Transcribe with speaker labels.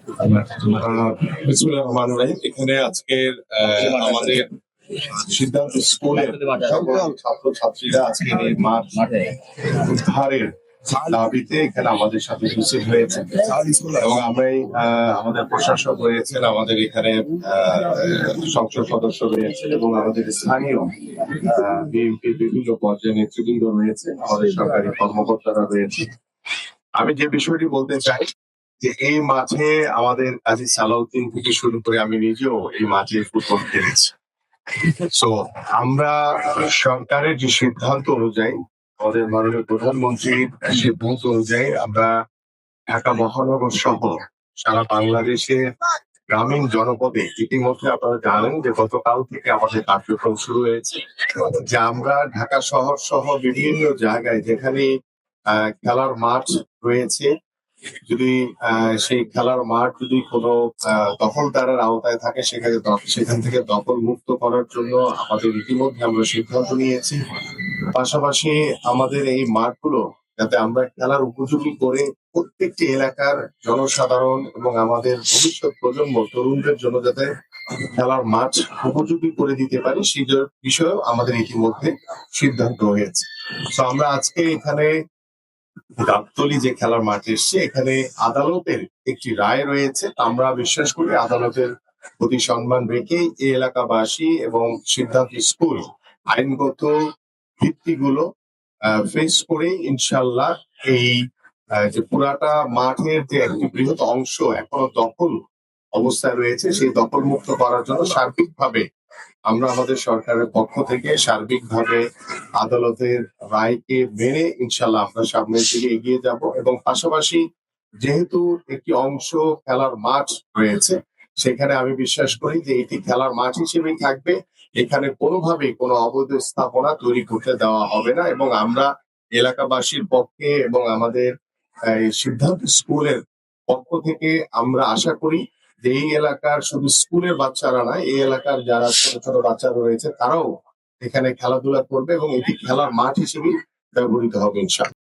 Speaker 1: বিসমিল্লাহির রহমানির রহিম। এখানে আজকের আমাদের সিদ্ধান্ত স্কুলের সকল ছাত্রছাত্রীরা আজকে এই মাঠ উদ্ধারের দাবিতে এখানে আমাদের সাথে উপস্থিত হয়েছে এবং আমরাই আমাদের প্রশাসক রয়েছেন, আমাদের এখানে সংসদ সদস্য রয়েছেন এবং আমাদের স্থানীয় বিএনপির বিভিন্ন পর্যায়ে নেতৃবৃন্দ রয়েছে, আমাদের সরকারি কর্মকর্তারা রয়েছে। আমি যে বিষয়টি বলতে চাই যে এই মাঠে আমাদের কাজী সালাউদ্দিন থেকে শুরু করে আমি নিজেও এই মাঠে ফুটবল খেলেছি। তো আমরা সরকারের যে সিদ্ধান্ত অনুযায়ী, আমাদের মাননীয় প্রধানমন্ত্রীর সিদ্ধান্ত অনুযায়ী আমরা ঢাকা মহানগর সহ সারা বাংলাদেশে গ্রামীণ জনপদে ইতিমধ্যে আপনারা জানেন যে গতকাল থেকে আমাদের কার্যক্রম শুরু হয়েছে, যে আমরা ঢাকা শহর সহ বিভিন্ন জায়গায় যেখানে খেলার মাঠ রয়েছে, যদি সেই খেলার মাঠ যদি কোনো দখলদারের আওতায় থাকে সেখান থেকে দখল মুক্ত করার জন্য আমাদের ইতিমধ্যে আমরা সিদ্ধান্ত নিয়েছি। পাশাপাশি আমাদের এই মাঠগুলো যাতে আমরা খেলার উপযোগী করে প্রত্যেকটি এলাকার জনসাধারণ এবং আমাদের ভবিষ্যৎ প্রজন্ম তরুণদের জন্য যাতে খেলার মাঠ উপযোগী করে দিতে পারি সেই বিষয়েও আমাদের ইতিমধ্যে সিদ্ধান্ত হয়েছে। তো আমরা আজকে এখানে গাবতলী যে খেলার মাঠ এসছে, এখানে আদালতের একটি রায় রয়েছে। আমরা বিশ্বাস করি আদালতের প্রতি সম্মান রেখে এই এলাকাবাসী এবং সিদ্ধান্ত স্কুল আইনগত ভিত্তিগুলো ফেস করে ইনশাল্লাহ এই যে পুরাটা মাঠের যে একটি বৃহৎ অংশ এখনো দখল অবস্থায় রয়েছে সেই দখল মুক্ত করার জন্য সার্বিকভাবে আমরা আমাদের সরকারের পক্ষ থেকে সার্বিকভাবে আদালতের রায়কে মেনে ইনশাল্লাহ আমরা সামনের দিকে এগিয়ে যাব। এবং পাশাপাশি যেহেতু একটি অংশ খেলার মাঠ রয়েছে, সেখানে আমি বিশ্বাস করি যে এটি খেলার মাঠ হিসেবেই থাকবে, এখানে কোনোভাবেই কোনো অবৈধ স্থাপনা তৈরি করতে দেওয়া হবে না। এবং আমরা এলাকাবাসীর পক্ষে এবং আমাদের সিদ্ধান্ত স্কুলের পক্ষ থেকে আমরা আশা করি যে এই এলাকার শুধু স্কুলের বাচ্চারা নয়, এই এলাকার যারা ছোট ছোট বাচ্চারা রয়েছে তারাও এখানে খেলাধুলা করবে এবং এটি খেলার মাঠ হিসেবে ব্যবহৃত হবে ইনশাআল্লাহ।